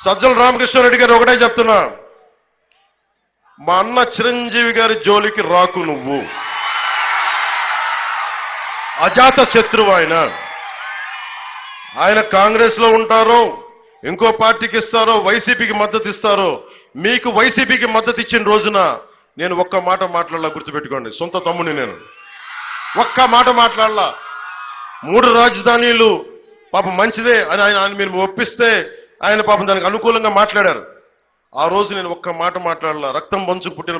సజ్జల రామకృష్ణారెడ్డి గారు ఒకటే చెప్తున్నా, మా అన్న చిరంజీవి గారి జోలికి రాకు నువ్వు. అజాత శత్రువు ఆయన కాంగ్రెస్ లో ఉంటారో ఇంకో పార్టీకి ఇస్తారో వైసీపీకి మద్దతు ఇస్తారో, మీకు వైసీపీకి మద్దతు ఇచ్చిన రోజున నేను ఒక్క మాట మాట్లాడాల, గుర్తుపెట్టుకోండి. సొంత తమ్ముని నేను ఒక్క మాట మాట్లాడాల. 3 రాజధానులు పాపం మంచిదే అని ఆయన మీరు ఒప్పిస్తే ఆయన పాపం దానికి అనుకూలంగా మాట్లాడారు. ఆ రోజు నేను ఒక్క మాట మాట్లాడాల. రక్తం పంచుకు పుట్టిన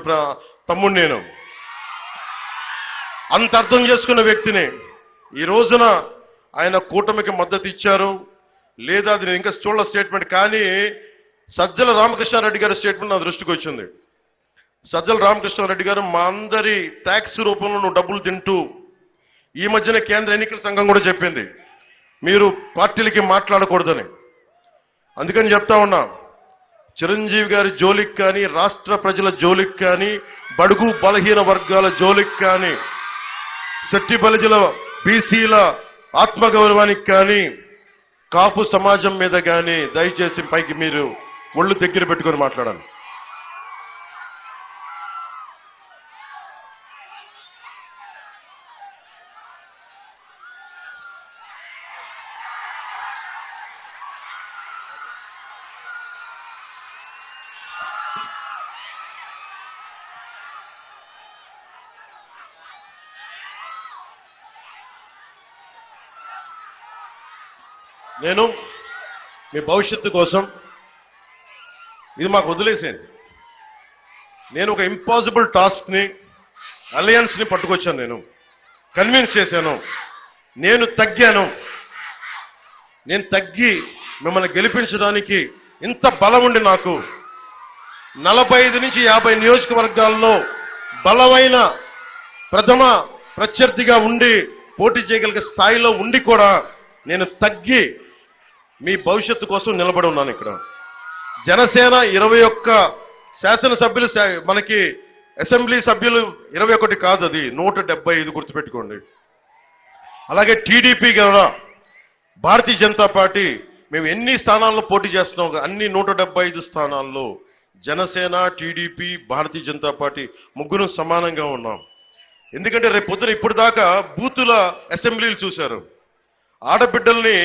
తమ్ముడు నేను. అంత అర్థం చేసుకున్న వ్యక్తిని ఈ రోజున ఆయన కూటమికి మద్దతు ఇచ్చారు లేదా అది నేను ఇంకా చూడల స్టేట్మెంట్. కానీ సజ్జల రామకృష్ణారెడ్డి గారి స్టేట్మెంట్ నా దృష్టికి వచ్చింది. సజ్జల రామకృష్ణారెడ్డి గారు, మా అందరి ట్యాక్స్ రూపంలో నువ్వు డబ్బులు తింటూ, ఈ మధ్యన కేంద్ర ఎన్నికల సంఘం కూడా చెప్పింది మీరు పార్టీలకి మాట్లాడకూడదని. అందుకని చెప్తా ఉన్నా, చిరంజీవి గారి జోలికి కానీ, రాష్ట్ర ప్రజల జోలికి కానీ, బడుగు బలహీన వర్గాల జోలికి కానీ, శెట్టి బలిజల బీసీల ఆత్మగౌరవానికి కానీ, కాపు సమాజం మీద కానీ దయచేసి పైకి మీరు ఒళ్ళు దగ్గర పెట్టుకొని మాట్లాడాలి. నేను మీ భవిష్యత్తు కోసం ఇది మాకు వదిలేసేయండి. నేను ఒక ఇంపాసిబుల్ టాస్క్ ని, అలయన్స్ ని పట్టుకొచ్చాను. నేను కన్విన్స్ చేశాను. నేను తగ్గి మిమ్మల్ని గెలిపించడానికి ఇంత బలం ఉండి, నాకు 45 నుంచి 50 నియోజకవర్గాల్లో బలమైన ప్రథమ ప్రత్యర్థిగా ఉండి పోటీ చేయగలిగే స్థాయిలో ఉండి కూడా నేను తగ్గి మీ భవిష్యత్తు కోసం నిలబడి ఉన్నాను. ఇక్కడ జనసేన 21 శాసనసభ్యులు, మనకి అసెంబ్లీ సభ్యులు 21 కాదు, అది 175, గుర్తుపెట్టుకోండి. అలాగే టీడీపీ కూడా, భారతీయ జనతా పార్టీ, మేము ఎన్ని స్థానాల్లో పోటీ చేస్తున్నాం, అన్ని 175 స్థానాల్లో జనసేన, టీడీపీ, భారతీయ జనతా పార్టీ ముగ్గురు సమానంగా ఉన్నాం. ఎందుకంటే రేపు పొద్దున ఇప్పుడు దాకా బూతుల అసెంబ్లీలు చూశారు, ఆడబిడ్డల్ని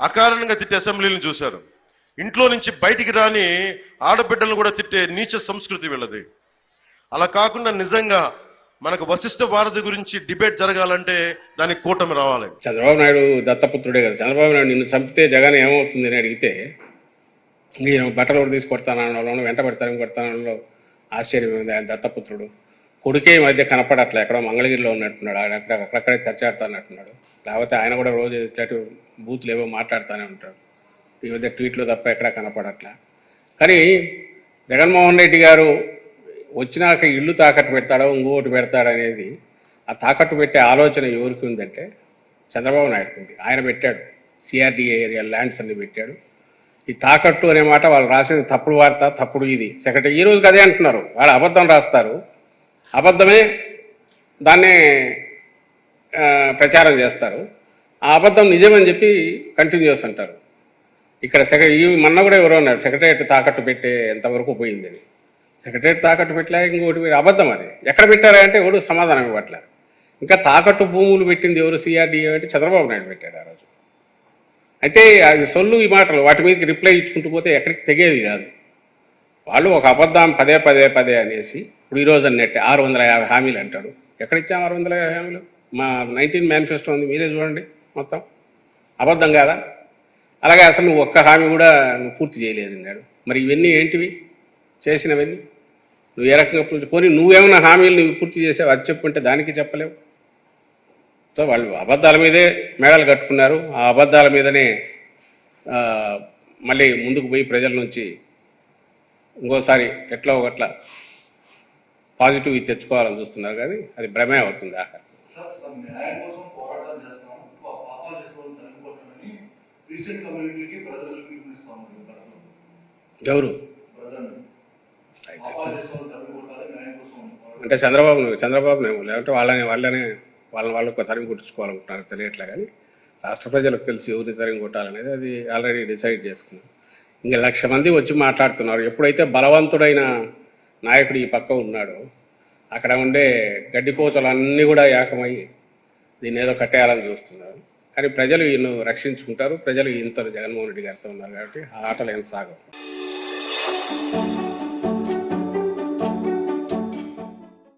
అకారణంగా తిట్టే అసెంబ్లీలను చూశారు, ఇంట్లో నుంచి బయటికి రాని ఆడబిడ్డలను కూడా తిట్టే నీచ సంస్కృతి వీళ్ళది. అలా కాకుండా నిజంగా మనకు వశిష్ఠ భారతి గురించి డిబేట్ జరగాలంటే దానికి కూటమి రావాలి. చంద్రబాబు నాయుడు దత్తపుత్రుడే కదా. చంద్రబాబు నాయుడు నిన్ను చంపితే జగన్ ఏమవుతుంది అని అడిగితే, నేను బట్టలు కూడా తీసి కొడతానడంలో, వెంట కొడతానడంలో ఆశ్చర్యం ఉంది. ఆయన దత్తపుత్రుడు. కొడుకే ఈ మధ్య కనపడట్లే, ఎక్కడో మంగళగిరిలో ఉన్నట్టున్నాడు, ఆయన అక్కడక్కడే చర్చాడుతానట్టున్నాడు. లేకపోతే ఆయన కూడా రోజు ఇట్లాంటి బూతులు ఏవో మాట్లాడుతూనే ఉంటాడు. ఈ మధ్య ట్వీట్లో తప్ప ఎక్కడా కనపడట్లే. కానీ జగన్మోహన్ రెడ్డి గారు వచ్చినాక ఇల్లు తాకట్టు పెడతాడో ఇంకోటి పెడతాడనేది, ఆ తాకట్టు పెట్టే ఆలోచన ఎవరికి ఉందంటే చంద్రబాబు నాయుడుకి ఉంది. ఆయన పెట్టాడు, సిఆర్డీఏ ఏరియా ల్యాండ్స్ అన్ని పెట్టాడు. ఈ తాకట్టు అనే మాట వాళ్ళు రాసింది తప్పుడు వార్త, తప్పుడు ఇది. సెక్రటరీ ఈ రోజుకి అదే అంటున్నారు. వాళ్ళు అబద్ధం రాస్తారు, అబద్ధమే దాన్నే ప్రచారం చేస్తారు, ఆ అబద్ధం నిజమని చెప్పి కంటిన్యూస్ అంటారు. ఇక్కడ మొన్న కూడా ఎవరో అన్నారు, సెక్రటరియట్ తాకట్టు పెట్టే ఎంతవరకు పోయిందని. సెక్రటరియట్ తాకట్టు పెట్టలే, ఇంకోటి అబద్ధం. అది ఎక్కడ పెట్టారా అంటే ఎవరు సమాధానం ఇవ్వట్లే. ఇంకా తాకట్టు భూములు పెట్టింది ఎవరు, సిఆర్డీఏ అంటే చంద్రబాబు నాయుడు పెట్టాడు ఆ రోజు. అయితే అది సొల్లు ఈ మాటలు, వాటి మీదకి రిప్లై ఇచ్చుకుంటూ పోతే ఎక్కడికి తెగేది కాదు. వాళ్ళు ఒక అబద్ధం పదే అనేసి ఇప్పుడు ఈరోజు అన్నట్టే 650 హామీలు అంటాడు. ఎక్కడిచ్చాం 650 హామీలు? మా 19 మేనిఫెస్టో ఉంది, మీరే చూడండి, మొత్తం అబద్ధం కాదా? అలాగే అసలు నువ్వు ఒక్క హామీ కూడా నువ్వు పూర్తి చేయలేదు అన్నాడు. మరి ఇవన్నీ ఏంటివి చేసినవన్నీ? నువ్వు ఏ రకంగా పోనీ నువ్వేమన్నా హామీలు నువ్వు పూర్తి చేసావు, అది చెప్పుకుంటే దానికి చెప్పలేవు. సో వాళ్ళు అబద్ధాల మీదే మేడలు కట్టుకున్నారు. ఆ అబద్ధాల మీదనే మళ్ళీ ముందుకు పోయి ప్రజల నుంచి ఇంకోసారి ఎట్లా ఒకట్లా పాజిటివ్ తెచ్చుకోవాలని చూస్తున్నారు. కానీ అది భ్రమే అవుతుంది ఆఖరి. ఎవరు అంటే చంద్రబాబునేమో, లేకపోతే వాళ్ళకు తరిమి కొట్టించుకోవాలనుకుంటున్నారు తెలియట్లే. కానీ రాష్ట్ర ప్రజలకు తెలుసు ఎవరిని తరిమి కొట్టాలనేది, అది ఆల్రెడీ డిసైడ్ చేసుకున్నాం. ఇంకా 1,00,000 మంది వచ్చి మాట్లాడుతున్నారు. ఎప్పుడైతే బలవంతుడైన నాయకుడు ఈ పక్క ఉన్నాడో అక్కడ ఉండే గడ్డిపోచలు అన్నీ కూడా ఏకమై దీన్ని ఏదో కట్టేయాలని చూస్తున్నారు. కానీ ప్రజలు ఈయన్ను రక్షించుకుంటారు. ప్రజలు ఇంత జగన్మోహన్ రెడ్డి గారితో ఉన్నారు కాబట్టి ఆ ఆటలు ఏం సాగవు.